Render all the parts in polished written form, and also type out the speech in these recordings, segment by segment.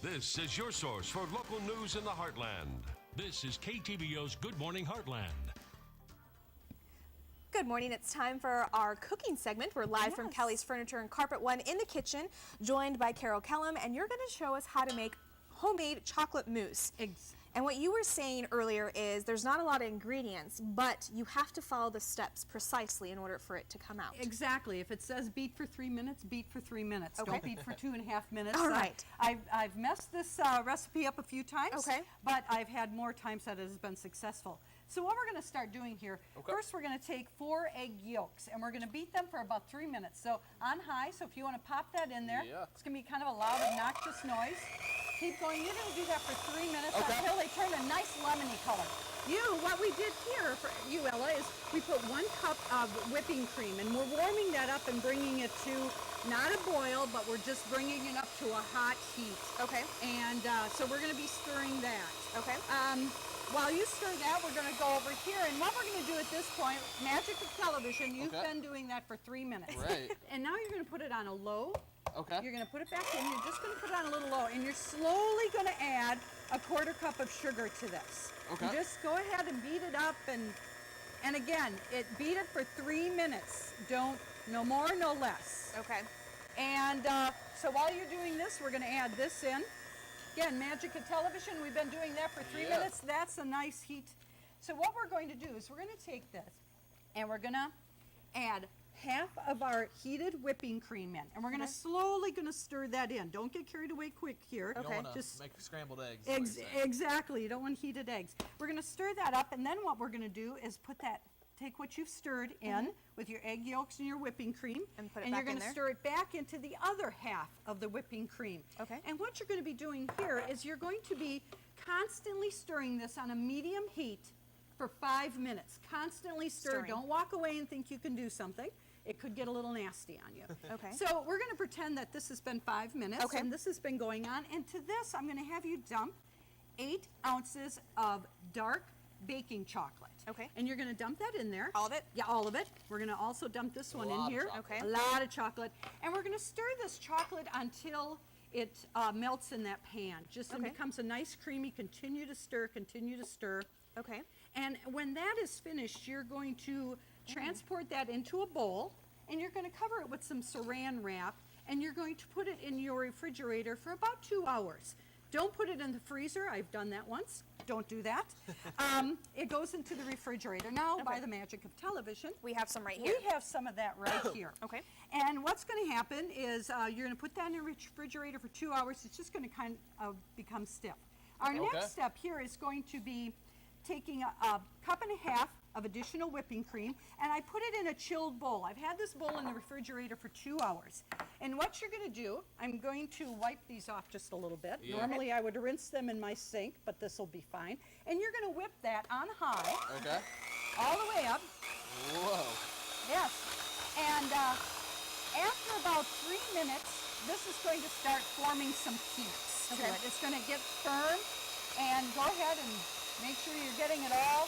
This is your source for local news in the Heartland. This is KTVO's Good Morning Heartland. Good morning. It's time for our cooking segment. We're live from Kelly's Furniture and Carpet One in the kitchen, joined by Kellum, and you're going to show us how to make homemade chocolate mousse. And what you were saying earlier is there's not a lot of ingredients, but you have to follow the steps precisely in order for it to come out. Exactly. If it says beat for 3 minutes, beat for 3 minutes. Okay. Don't beat for 2.5 minutes. All right. I've messed this recipe up a few times, but I've had more times that it has been successful. So what we're going to start doing here, first we're going to take 4 egg yolks and we're going to beat them for about 3 minutes. So on high, so if you want to pop that in there, it's going to be kind of a loud, obnoxious noise. Keep going. You're going to do that for 3 minutes until they turn a nice lemony color. What we did here for you, Ella, is we put 1 cup of whipping cream and we're warming that up and bringing it to not a boil, but we're just bringing it up to a hot heat. Okay. And so we're going to be stirring that. Okay. While you stir that, we're going to go over here, and what we're going to do at this point, magic of television, you've been doing that for 3 minutes. Right. And now you're going to put it on a low. Okay. You're going to put it back in. You're just going to put it on a little low, and you're slowly going to add a 1/4 cup of sugar to this. Okay. And just go ahead and beat it up, and again, beat it for 3 minutes. No more, no less. Okay. And so while you're doing this, we're going to add this in. Again, magic of television, we've been doing that for 3 minutes. That's a nice heat. So what we're going to do is we're going to take this and we're going to add half of our heated whipping cream in. And we're going to slowly stir that in. Don't get carried away quick here. You don't want to make scrambled eggs. Exactly. You don't want heated eggs. We're going to stir that up, and then what we're going to do is take what you've stirred in with your egg yolks and your whipping cream, and put it and back you're going to stir it back into the other half of the whipping cream. Okay. And what you're going to be doing here is you're going to be constantly stirring this on a medium heat for 5 minutes. Constantly stir. Don't walk away and think you can do something. It could get a little nasty on you. Okay. So we're going to pretend that this has been 5 minutes, and this has been going on. And to this, I'm going to have you dump 8 ounces of dark baking chocolate. Okay. And you're going to dump that in there. All of it? Yeah, all of it. We're going to also dump this one in here. Okay. A lot of chocolate. And we're going to stir this chocolate until it melts in that pan. Just and becomes a nice creamy. Continue to stir, continue to stir. Okay. And when that is finished, you're going to transport that into a bowl, and you're going to cover it with some saran wrap, and you're going to put it in your refrigerator for about 2 hours. Don't put it in the freezer. I've done that once. Don't do that. It goes into the refrigerator. Now, by the magic of television, we have some right here. We have some of that right here. Okay. And what's going to happen is you're going to put that in the refrigerator for 2 hours. It's just going to kind of become stiff. Our next step here is going to be taking a cup and a half of additional whipping cream, and I put it in a chilled bowl. I've had this bowl in the refrigerator for 2 hours. And what you're going to do, I'm going to wipe these off just a little bit. Normally I would rinse them in my sink, but this will be fine. And you're going to whip that on high. Okay. All the way up. Whoa. Yes. And after about 3 minutes, this is going to start forming some peaks to it. It's going to get firm, and go ahead and make sure you're getting it all.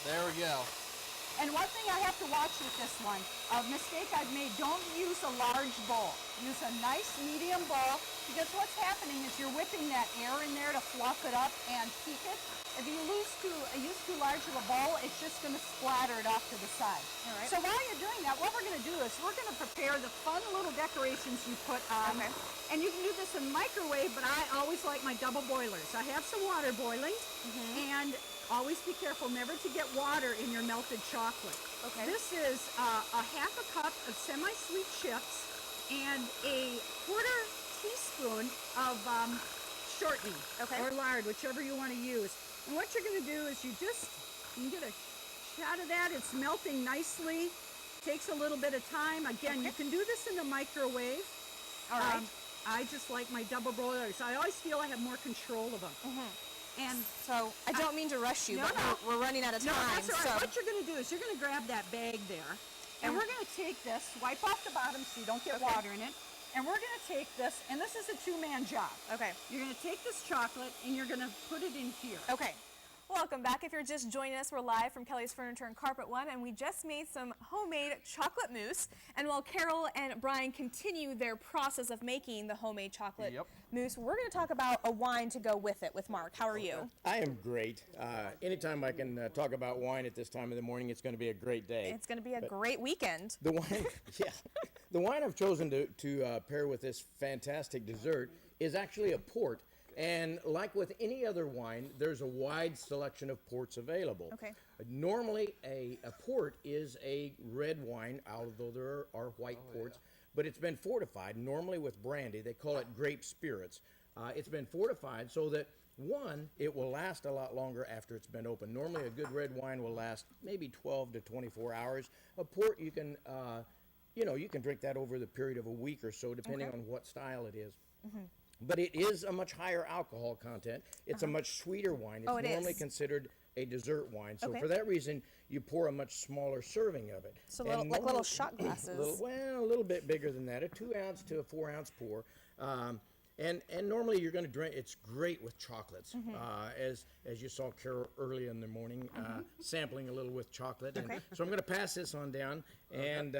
There we go. And one thing I have to watch with this one, a mistake I've made, don't use a large bowl. Use a nice medium bowl, because what's happening is you're whipping that air in there to fluff it up and peak it. If you use too large of a bowl, it's just going to splatter it off to the side. All right. So while you're doing that, what we're going to do is we're going to prepare the fun little decorations you put on. Okay. And you can do this in microwave, but I always like my double boilers. I have some water boiling, and always be careful never to get water in your melted chocolate. Okay. This is a half a cup of semi-sweet chips and a 1/4 teaspoon of shortening or lard, whichever you want to use. And what you're going to do is you can get a shot of that. It's melting nicely. Takes a little bit of time. Again, you can do this in the microwave. All right. I just like my double boilers. I always feel I have more control of them. And so I don't mean to rush you, but we're running out of time. No, that's all right. What you're going to do is you're going to grab that bag there, and we're going to take this, wipe off the bottom so you don't get water in it, and we're going to take this, and this is a 2-man job. Okay. You're going to take this chocolate, and you're going to put it in here. Okay. Welcome back. If you're just joining us, we're live from Kelly's Furniture and Carpet One, and we just made some homemade chocolate mousse. And while Carol and Brian continue their process of making the homemade chocolate mousse, we're going to talk about a wine to go with it with Mark. How are you? I am great. Anytime I can talk about wine at this time of the morning, it's going to be a great day. It's going to be a great weekend. The wine, the wine I've chosen to pair with this fantastic dessert is actually a port. And like with any other wine, there's a wide selection of ports available. Okay. Normally, a port is a red wine, although there are white ports, but it's been fortified, normally with brandy. They call it grape spirits. It's been fortified so that, one, it will last a lot longer after it's been opened. Normally, a good red wine will last maybe 12 to 24 hours. A port, you can, you can drink that over the period of a week or so, depending on what style it is. But it is a much higher alcohol content. It's a much sweeter wine. It's normally considered a dessert wine. So for that reason, you pour a much smaller serving of it. So like little shot glasses. A little bit bigger than that, a 2 ounce to a 4 ounce pour. And normally you're going to drink, it's great with chocolates. As you saw Carol early in the morning, sampling a little with chocolate. And so I'm going to pass this on down. And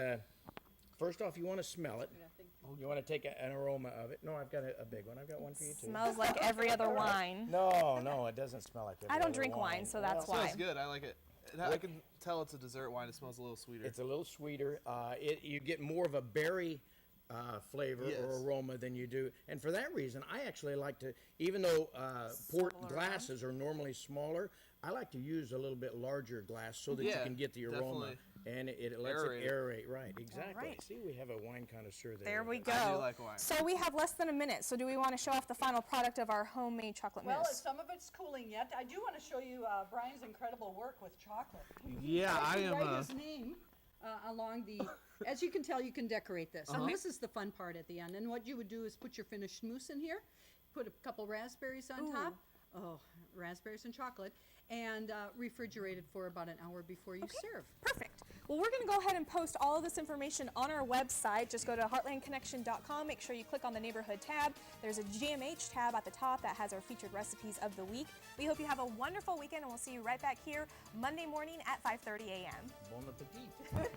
first off, you want to smell it. You want to take an aroma of it. No, I've got a big one. I've got one for you too. Smells like every other wine. No, it doesn't smell like every I don't other drink wine, so that's It why. smells good. I like it. I can tell it's a dessert wine. It smells a little sweeter. It's a little sweeter. You get more of a berry flavor or aroma than you do. And for that reason, I actually like to, even though port glasses are normally smaller, I like to use a little bit larger glass so that you can get the aroma. And it lets it aerate. Right, exactly. Right. See, we have a wine connoisseur there. There we go. I do like wine. So we have less than a minute. So do we want to show off the final product of our homemade chocolate Well, mousse? some of it's cooling yet. I do want to show you Brian's incredible work with chocolate. Yeah, I am. Write his name along the. As you can tell, you can decorate this. And this is the fun part at the end. And what you would do is put your finished mousse in here, put a couple raspberries on top. Oh, raspberries and chocolate, and refrigerate it for about an hour before you serve. Perfect. Well, we're going to go ahead and post all of this information on our website. Just go to heartlandconnection.com. Make sure you click on the neighborhood tab. There's a GMH tab at the top that has our featured recipes of the week. We hope you have a wonderful weekend, and we'll see you right back here Monday morning at 5:30 a.m. Bon appetit.